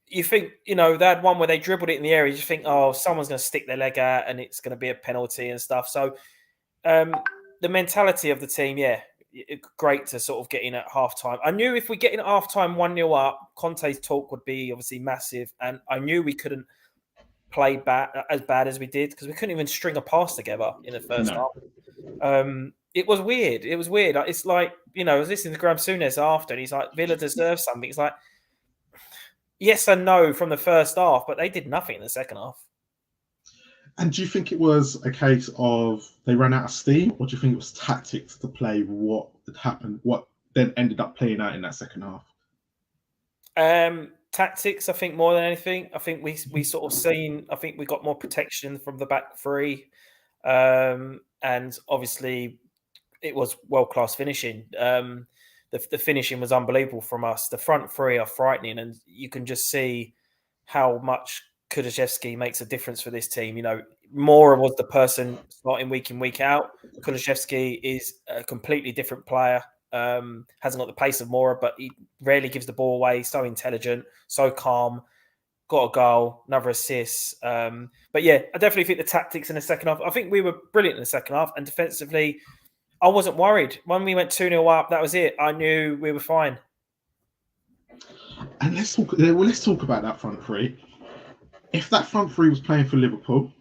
You think, they had one where they dribbled it in the area. You just think, oh, someone's going to stick their leg out and it's going to be a penalty and stuff. So the mentality of the team, great to sort of get in at halftime. I knew if we get in at halftime 1-0 up, Conte's talk would be obviously massive. And I knew we couldn't play as bad as we did because we couldn't even string a pass together in the first half. It was weird. It's like, I was listening to Graham Souness after and he's like, Villa deserves something. It's like, yes and no from the first half, but they did nothing in the second half. And do you think it was a case of they ran out of steam, or do you think it was tactics to play what had happened, what then ended up playing out in that second half? Tactics, I think, more than anything. I think we sort of I think we got more protection from the back three. And obviously it was world-class finishing. The finishing was unbelievable from us. The front three are frightening, and you can just see how much Kulusevski makes a difference for this team. Mora was the person starting week in, week out. Kulusevski is a completely different player. Hasn't got the pace of Mora, but he rarely gives the ball away. So intelligent, so calm. Got a goal, another assist. But yeah, I definitely think the tactics in the second half. I think we were brilliant in the second half, and defensively, I wasn't worried. When we went 2-0 up, that was it. I knew we were fine. And let's talk about that front three. If that front three was playing for Liverpool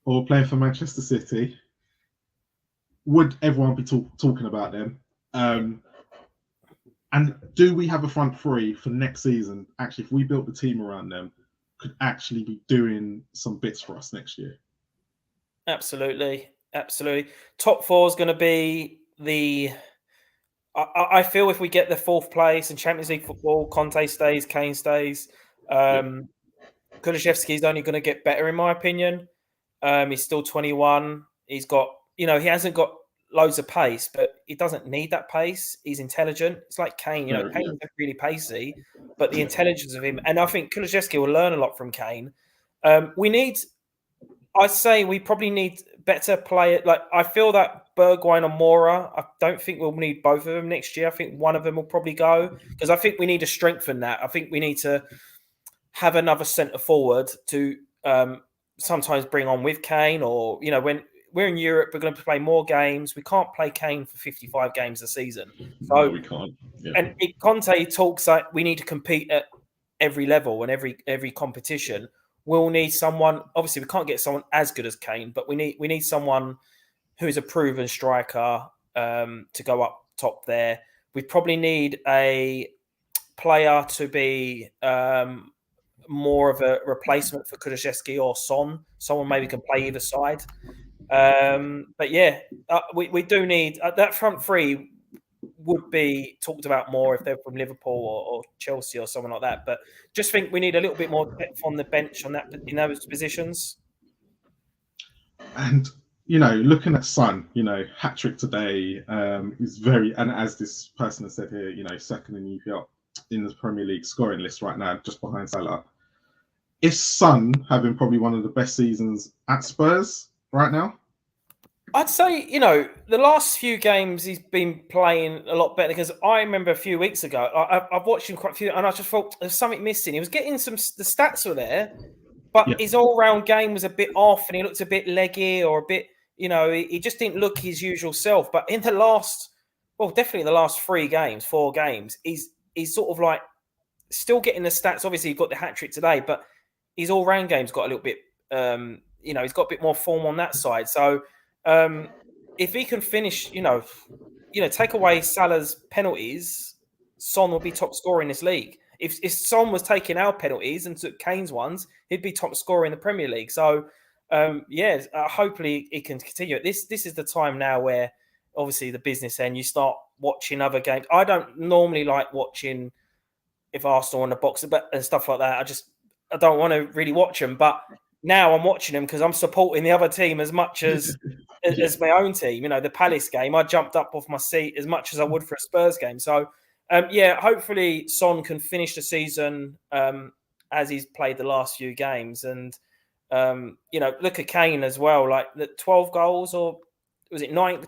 or playing for Manchester City, would everyone be talking about them? And do we have a front three for next season? Actually, if we built the team around them, could actually be doing some bits for us next year? Absolutely. Top four is going to be I feel if we get the 4th place in Champions League football, Conte stays, Kane stays. Kulusevski is only going to get better, in my opinion. He's still 21. He's got, he hasn't got loads of pace, but he doesn't need that pace. He's intelligent. It's like Kane. Kane's not really pacey, but the intelligence of him, and I think Kulusevski will learn a lot from Kane. We probably need better players. Like, I feel that Bergwijn and Mora, I don't think we'll need both of them next year. I think one of them will probably go because I think we need to strengthen that. I think we need to have another centre forward to sometimes bring on with Kane, or when we're in Europe. We're going to play more games. We can't play Kane for 55 games a season. So, no, we can't. Yeah. And Conte talks like we need to compete at every level and every competition. We'll need someone. Obviously, we can't get someone as good as Kane, but we need someone who is a proven striker to go up top there. We probably need a player to be more of a replacement for Kulusevski or Son. Someone maybe can play either side. But yeah, we do need that front three would be talked about more if they're from Liverpool or Chelsea or someone like that. But just think we need a little bit more depth on the bench on that in those positions. And looking at Son, hat trick today is very, and as this person has said here, second in EPL in the Premier League scoring list right now, just behind Salah. Is Son having probably one of the best seasons at Spurs right now? I'd say, the last few games he's been playing a lot better because I remember a few weeks ago, I've watched him quite a few and I just thought there's something missing. He was getting the stats were there, but his all-round game was a bit off and he looked a bit leggy or a bit, he just didn't look his usual self. But in definitely the last 4 games, he's sort of like still getting the stats. Obviously, he got the hat-trick today, but his all-round game's got a little bit, he's got a bit more form on that side. So, if he can finish, take away Salah's penalties, Son will be top scorer in this league. If Son was taking our penalties and took Kane's ones, he'd be top scorer in the Premier League. So, hopefully he can continue. This is the time now where, obviously, the business end, you start watching other games. I don't normally like watching if Arsenal on the box and stuff like that. I don't want to really watch them, but now I'm watching them because I'm supporting the other team as much as my own team. The Palace game, I jumped up off my seat as much as I would for a Spurs game. So, hopefully Son can finish the season as he's played the last few games. And, look at Kane as well, like the 12 goals or was it 9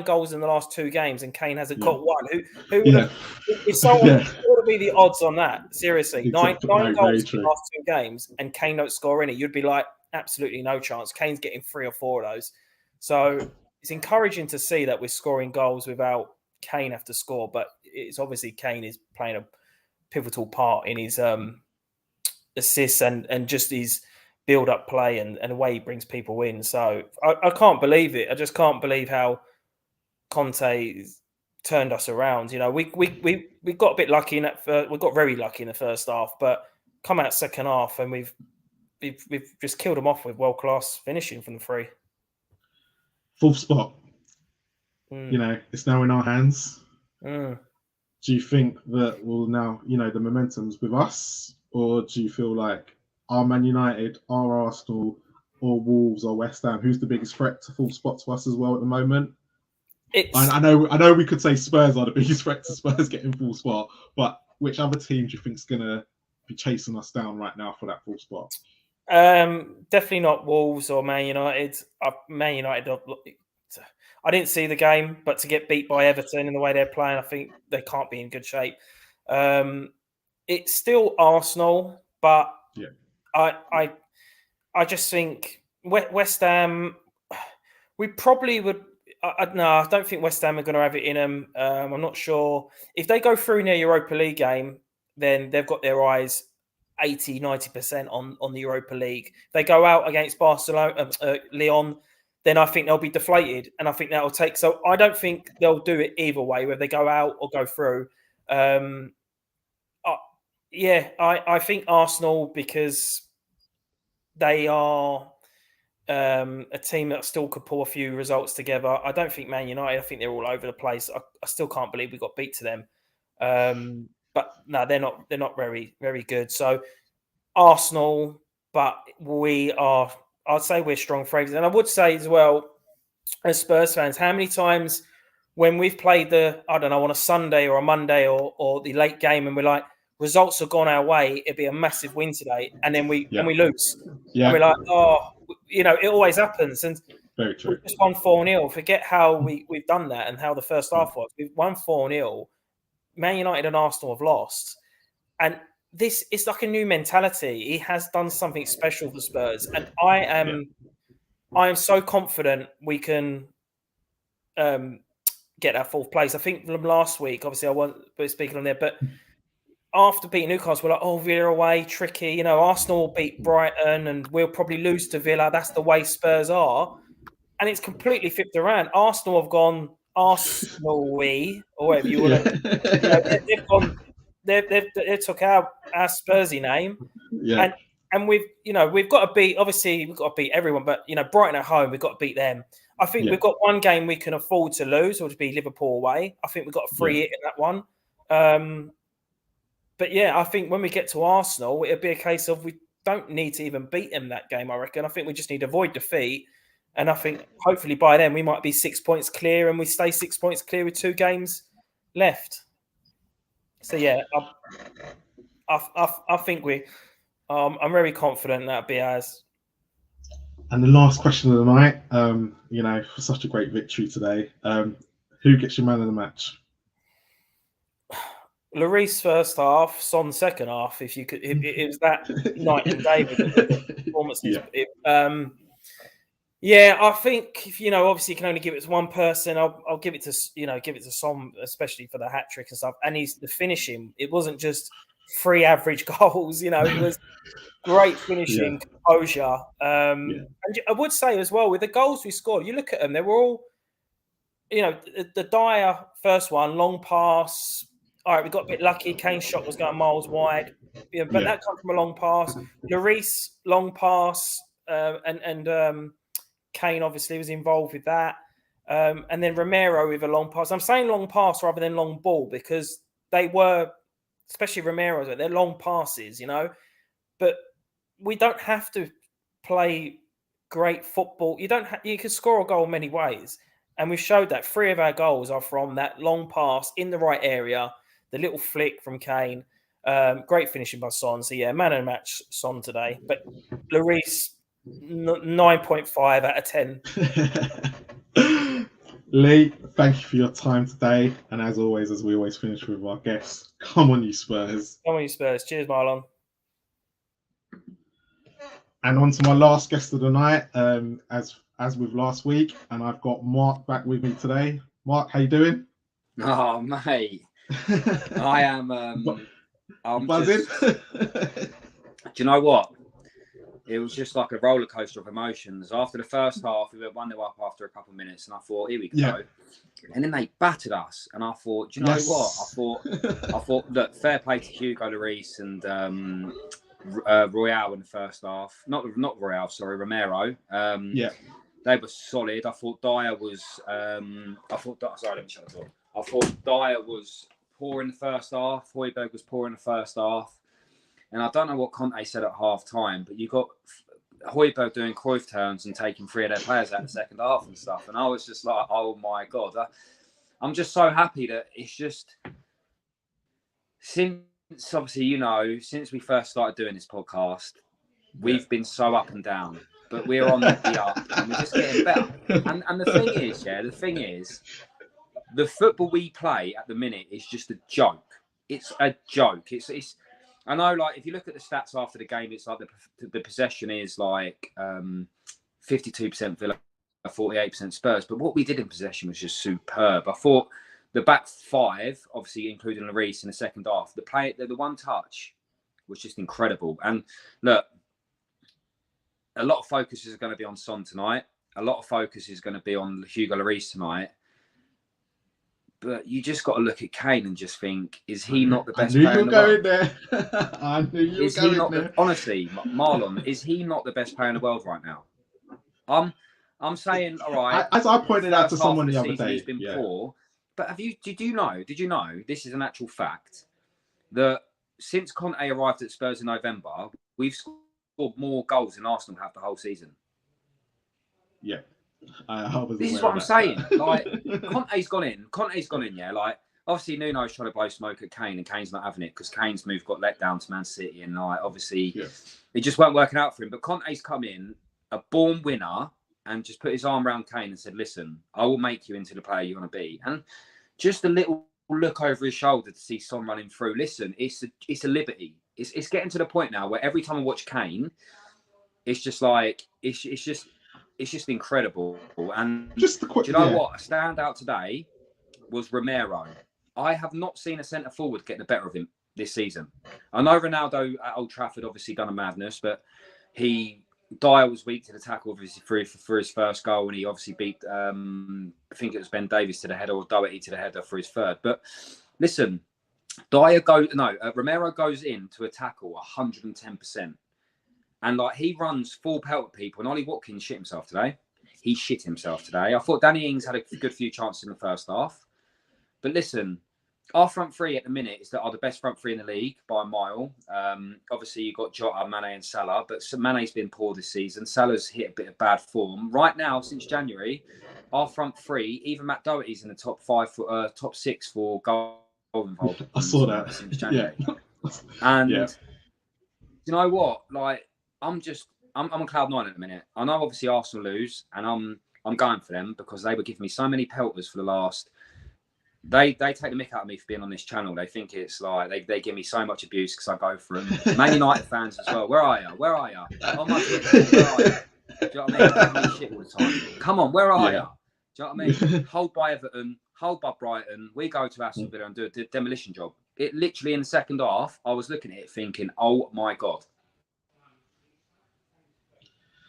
goals in the last 2 games and Kane hasn't got one. Who would have, if someone what would be the odds on that? Seriously, nine goals in the last 2 games and Kane don't score any. You'd be like, absolutely no chance. Kane's getting 3 or 4 of those. So it's encouraging to see that we're scoring goals without Kane have to score. But it's obviously Kane is playing a pivotal part in his assists and just his build-up play and the way he brings people in. So I can't believe it. I just can't believe how Conte turned us around. We got a bit lucky in that. We got very lucky in the first half, but come out second half and we've just killed them off with world-class finishing from the free. 4th spot. It's now in our hands. Do you think that we'll now, the momentum's with us, or do you feel like are Man United, are Arsenal, or Wolves, or West Ham? Who's the biggest threat to 4th spot to us as well at the moment? I know we could say Spurs are the biggest threat to Spurs getting 4th spot, but which other team do you think is going to be chasing us down right now for that 4th spot? Definitely not Wolves or Man United. Man United, I didn't see the game, but to get beat by Everton in the way they're playing, I think they can't be in good shape. It's still Arsenal, but I just think West Ham, we probably would. No, I don't think West Ham are going to have it in them. I'm not sure. If they go through in their Europa League game, then they've got their eyes 80, 90% on the Europa League. If they go out against Barcelona, Lyon, then I think they'll be deflated. And I think that'll take. So I don't think they'll do it either way, whether they go out or go through. I think Arsenal, because they are a team that still could pull a few results together. I don't think Man United, I think they're all over the place. I still can't believe we got beat to them. But no, they're not very, very good. So Arsenal, but I'd say we're strong favourites. And I would say as well, as Spurs fans, how many times when we've played on a Sunday or a Monday or the late game and we're like, results have gone our way, it'd be a massive win today, and then we lose. Yeah. And we're like, it always happens. And very true. We just won 4-0. Forget how we've done that and how the first half was. We've won 4-0. Man United and Arsenal have lost. And it's like a new mentality. He has done something special for Spurs. And I am I am so confident we can get that fourth place. I think from last week, obviously I won't be speaking on there, but after beating Newcastle, we're like, oh, Villa away, tricky. You know, Arsenal will beat Brighton and we'll probably lose to Villa. That's the way Spurs are. And it's completely flipped around. Arsenal have gone Arsenal-y, or whatever you want to. You know, they've gone. They took our Spursy name, and we've got to beat. Obviously, we've got to beat everyone, but Brighton at home, we've got to beat them. I think we've got one game we can afford to lose, or to be Liverpool away. I think we've got a free hit in that one. But yeah, I think when we get to Arsenal, it'll be a case of we don't need to even beat them that game. I reckon. I think we just need to avoid defeat. And I think hopefully by then we might be 6 points clear and we stay 6 points clear with 2 games left. So, yeah, I think I'm very confident that'll be ours. And the last question of the night, for such a great victory today, who gets your man of the match? Lloris first half, Son second half, if you could. It was that night and day with the performances. Yeah, I think obviously you can only give it to one person. I'll give it to Son, especially for the hat trick and stuff. And the finishing. It wasn't just 3 average goals. It was great finishing, composure. And I would say as well with the goals we scored, you look at them, they were all, the Dyer first one, long pass. All right, we got a bit lucky. Kane's shot was going miles wide, but that comes from a long pass. Lloris, long pass, and Kane obviously was involved with that. And then Romero with a long pass. I'm saying long pass rather than long ball because they were, especially Romero, they're long passes, But we don't have to play great football. You can score a goal many ways. And we've showed that 3 of our goals are from that long pass in the right area, the little flick from Kane. Great finishing by Son. So, yeah, man of the match, Son today. But Lloris, 9.5 out of 10. Lee, thank you for your time today. And as always, as we always finish with our guests, come on, you Spurs. Come on, you Spurs. Cheers, Marlon. And on to my last guest of the night, as with last week. And I've got Mark back with me today. Mark, how you doing? Oh, mate. I am... I'm buzzing. Do you know what? It was just like a roller coaster of emotions. After the first half, we went 1-0 up after a couple of minutes, and I thought, here we go. And then they battered us, and I thought, do you know what? I thought, look, fair play to Hugo Lloris and Royale in the first half. Not Royale, sorry, Romero. They were solid. I thought Dyer was. Sorry, let me shut the door. I thought Dyer was poor in the first half. Højbjerg was poor in the first half. And I don't know what Conte said at half time, but you got Højbjerg doing Cruyff turns and taking 3 of their players out in the second half and stuff. And I was just like, oh my God. I'm just so happy that it's just since obviously, since we first started doing this podcast, we've been so up and down, but we're on the up and we're just getting better. And the thing is, the football we play at the minute is just a joke. It's a joke. It's. I know, like, if you look at the stats after the game, it's like the possession is like 52% Villa, 48% Spurs. But what we did in possession was just superb. I thought the back 5, obviously including Lloris in the second half, the one touch was just incredible. And look, a lot of focus is going to be on Son tonight. A lot of focus is going to be on Hugo Lloris tonight. But you just got to look at Kane and just think, is he not the best player in the world? I knew you were going there. Honestly, Marlon, is he not the best player in the world right now? I'm saying, all right. As I pointed out to someone the other day, he's been poor. But did you know, this is an actual fact, that since Conte arrived at Spurs in November, we've scored more goals than Arsenal have the whole season? Yeah. This is what I'm saying. Like, Conte's gone in. Yeah. Like, obviously, Nuno's trying to blow smoke at Kane, and Kane's not having it because Kane's move got let down to Man City, and like, obviously, it just weren't working out for him. But Conte's come in, a born winner, and just put his arm around Kane and said, "Listen, I will make you into the player you want to be." And just a little look over his shoulder to see Son running through. Listen, it's a liberty. It's getting to the point now where every time I watch Kane, it's just like it's just. it's just incredible. And just do you know what? A standout today was Romero. I have not seen a centre forward get the better of him this season. I know Ronaldo at Old Trafford obviously done a madness, but Dyer was weak to the tackle obviously for his first goal, and he obviously beat I think it was Ben Davies to the header or Doherty to the header for his third. But listen, Romero goes in to a tackle 110%, and like he runs full pelt at people. And Ollie Watkins shit himself today. He shit himself today. I thought Danny Ings had a good few chances in the first half, but listen. Our front three at the minute are the best front three in the league by a mile. Obviously, you've got Jota, Mane and Salah, but Mane's been poor this season. Salah's hit a bit of bad form. Right now, since January, our front three, even Matt Doherty's in the top 6 for goal involvement. I saw that since January. And you know what? Like, I'm on cloud 9 at the minute. I know obviously Arsenal lose, and I'm going for them because they were giving me so many pelters for the last. They take the mick out of me for being on this channel. They think it's like they give me so much abuse because I go for them. Man United fans as well. Where are you? Oh my goodness, where are you? Do you know what I mean? Giving me shit all the time. Come on, where are you? Do you know what I mean? Hold by Everton, hold by Brighton. We go to Aston Villa and do a demolition job. It literally in the second half, I was looking at it thinking, oh my God.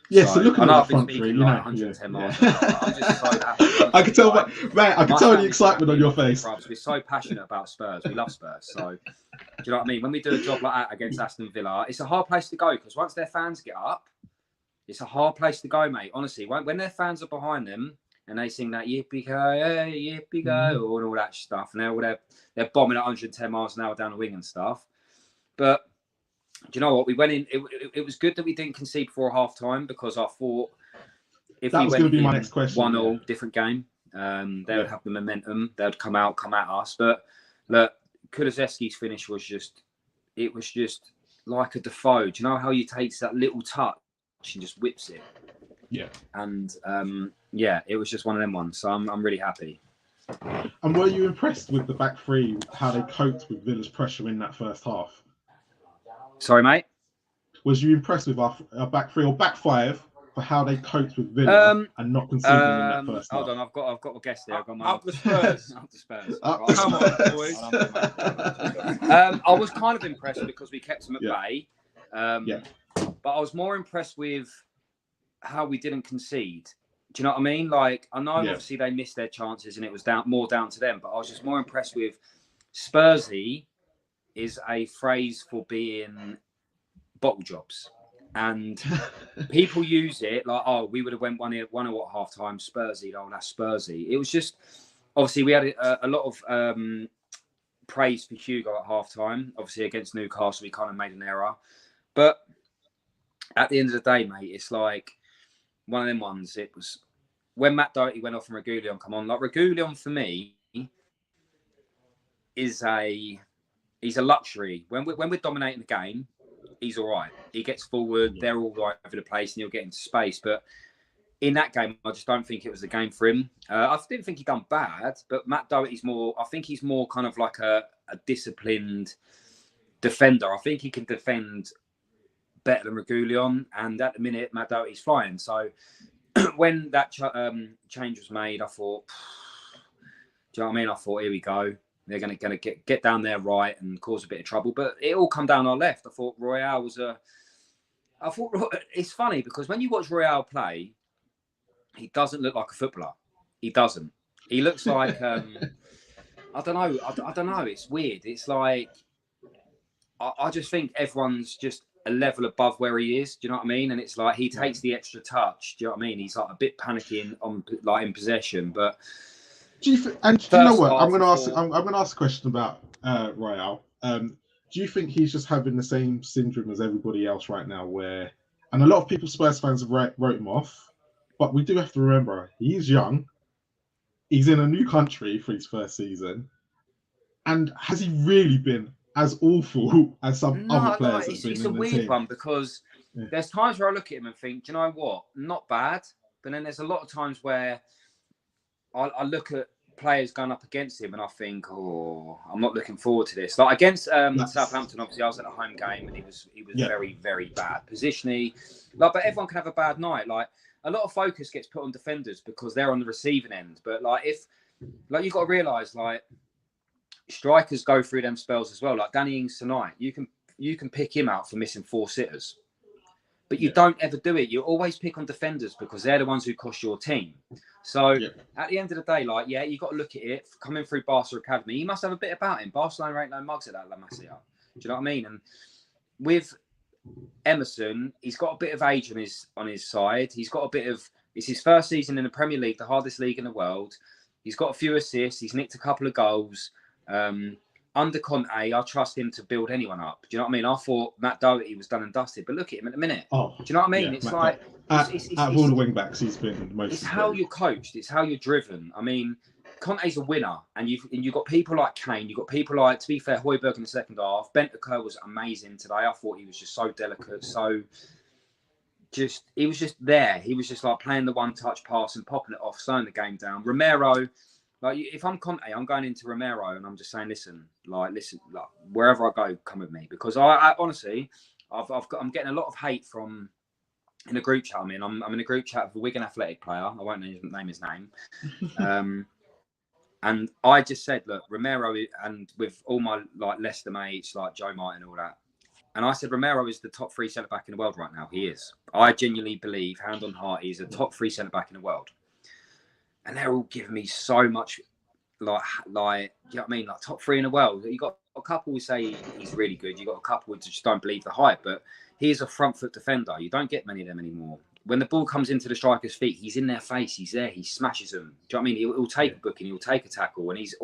Yeah, so looking at the front three, you know, 110 miles. I'm just so happy. I can tell, mate. I can tell the excitement on your face. We're so passionate about Spurs. We love Spurs. So, do you know what I mean? When we do a job like that against Aston Villa, it's a hard place to go because once their fans get up, it's a hard place to go, mate. Honestly, when their fans are behind them and they sing that yippee go, and all that stuff, and they're bombing at 110 miles an hour down the wing and stuff, but. Do you know what? We went in. It was good that we didn't concede before half time because I thought if that we was went going to be my in next question. 1-0, different game, they would have the momentum. They would come at us. But look, Kulusevski's finish was just like a Defoe. Do you know how you take that little touch and just whips it? Yeah. And it was just one of them ones. So I'm really happy. And were you impressed with the back three, how they coped with Villa's pressure in that first half? Sorry, mate. Was you impressed with our back three or back five for how they coped with Villa and not conceding in that first half? Hold on, I've got a guest there. Up the Spurs. Up the Spurs. Come on, boys. I was kind of impressed because we kept them at bay. But I was more impressed with how we didn't concede. Do you know what I mean? Like, I know obviously they missed their chances and it was more down to them, but I was just more impressed with Spursy. Is a phrase for being bottle jobs, and people use it like, "Oh, we would have went 1-0 at half time." Spursy, oh, that's Spursy. It was just obviously we had a lot of praise for Hugo at half time. Obviously against Newcastle, we kind of made an error, but at the end of the day, mate, it's like one of them ones. It was when Matt Doherty went off and Reguilon come on. Like Reguilon for me is he's a luxury. When we're dominating the game, he's all right. He gets forward. They're all right over the place, and he'll get into space. But in that game, I just don't think it was the game for him. I didn't think he done bad, but Matt Doherty's more. I think he's more kind of like a disciplined defender. I think he can defend better than Reguilon. And at the minute, Matt Doherty's flying. So when that change was made, I thought, do you know what I mean? I thought, here we go. They're going to get down there right and cause a bit of trouble. But it all come down our left. I thought Royale was it's funny because when you watch Royale play, he doesn't look like a footballer. He doesn't. He looks like, I don't know. I don't know. It's weird. It's like, I just think everyone's just a level above where he is. Do you know what I mean? And it's like he takes the extra touch. Do you know what I mean? He's like a bit panicky in possession, but. Do you know what? I'm going to ask a question about Royale. Do you think he's just having the same syndrome as everybody else right now? And a lot of people, Spurs fans, have wrote him off, but we do have to remember he's young. He's in a new country for his first season, and has he really been as awful as some other players? It's a weird one because there's times where I look at him and think, do you know what? Not bad, but then there's a lot of times where. I look at players going up against him and I think, oh, I'm not looking forward to this. Like against Southampton, obviously I was at a home game and he was very, very bad. Positionally, but everyone can have a bad night. Like a lot of focus gets put on defenders because they're on the receiving end. But like you've got to realise like strikers go through them spells as well. Like Danny Ings tonight, you can pick him out for missing 4 sitters. But you don't ever do it. You always pick on defenders because they're the ones who cost your team. So at the end of the day, like, you got to look at it. Coming through Barca Academy, he must have a bit about him. Barcelona ain't no mugs at that La Masia. Do you know what I mean? And with Emerson, he's got a bit of age on his side. He's got a bit of. It's his first season in the Premier League, the hardest league in the world. He's got a few assists. He's nicked a couple of goals. Under Conte, I trust him to build anyone up. Do you know what I mean? I thought Matt Doherty was done and dusted, but look at him at the minute. Oh, do you know what I mean? It's Matt, like out of all the wing backs, he's been most. It's how you're coached. It's how you're driven. I mean, Conte's a winner, and you've got people like Kane. You've got people like, to be fair, Højbjerg in the second half. Bentancur was amazing today. I thought he was just so delicate, he was just there. He was just like playing the one-touch pass and popping it off, slowing the game down. Romero. Like, if I'm Conte, I'm going into Romero and I'm just saying, listen, wherever I go, come with me. Because I honestly, I'm getting a lot of hate from in a group chat. I mean, I'm in a group chat with a Wigan Athletic player. I won't name his name. And I just said, look, Romero, and with all my like Leicester mates, like Joe Martin and all that. And I said, Romero is the top 3 centre-back in the world right now. He is. I genuinely believe, hand on heart, he's a top 3 centre-back in the world. And they're all giving me so much, like, you know what I mean? Like, top 3 in the world. You got a couple who say he's really good. You got a couple who just don't believe the hype. But he is a front foot defender. You don't get many of them anymore. When the ball comes into the striker's feet, he's in their face. He's there. He smashes them. Do you know what I mean? He'll take a booking. He'll take a tackle, and he's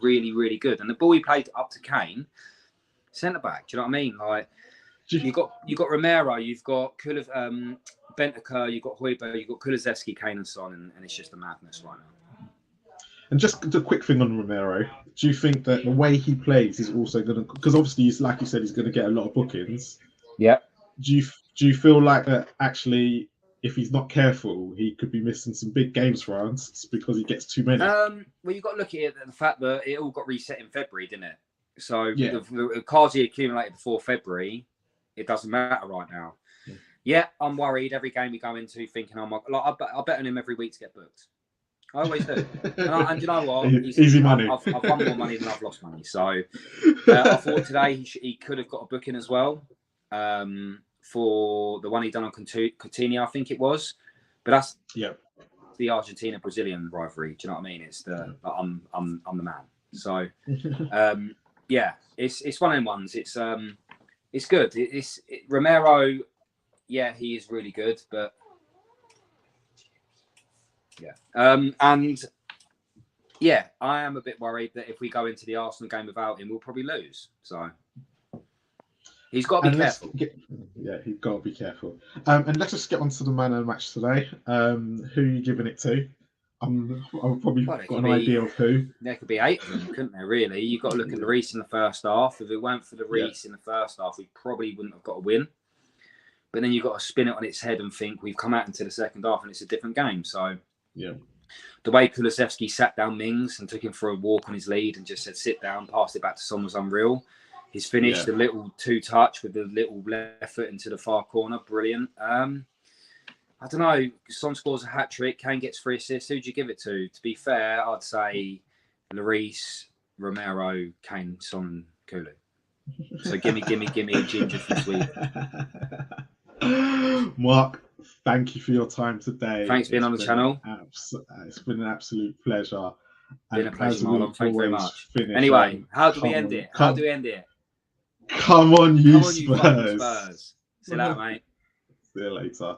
really, really good. And the ball he played up to Kane, centre back. Do you know what I mean? Like, you got Romero. You've got Bentancur, you've got Højbjerg, you've got Kulusevski, Kane and Son, and it's just a madness right now. And just a quick thing on Romero, do you think that the way he plays is also going to, because obviously, like you said, he's going to get a lot of bookings. Yeah. Do you feel like that actually, if he's not careful, he could be missing some big games for us because he gets too many? Well, you've got to look at it, the fact that it all got reset in February, didn't it? So the cards he accumulated before February, it doesn't matter right now. Yeah, I'm worried every game we go into, thinking, I bet on him every week to get booked. I always do. And you know what? Easy money. I've won more money than I've lost money. So I thought today he could have got a booking as well for the one he done on Coutinho, I think it was. But that's the Argentina-Brazilian rivalry. Do you know what I mean? It's I'm the man. So it's one of them ones. It's good. Romero. Yeah, he is really good, but and I am a bit worried that if we go into the Arsenal game without him, we'll probably lose. So he's got to be careful. He's got to be careful. And let's just get on to the man of the match today. Who are you giving it to? I've probably got an idea of who. There could be 8 of them, couldn't there, really? You've got to look at Lloris in the first half. If it weren't for Lloris in the first half, we probably wouldn't have got a win. But then you've got to spin it on its head and think we've come out into the second half and it's a different game. So the way Kulusevski sat down Mings and took him for a walk on his lead and just said, sit down, passed it back to Son was unreal. His finish, the little 2-touch with the little left foot into the far corner, brilliant. I don't know. Son scores a hat-trick, Kane gets 3 assists. Who'd you give it to? To be fair, I'd say Lloris, Romero, Kane, Son, Kulu. So gimme a ginger from Sweden. Mark, thank you for your time today. Thanks for being on the channel. It's been an absolute pleasure. Been a pleasure, Marlon. Thank you very much. Anyway, how do we end it? Come on, you Spurs. See you later, mate. See you later.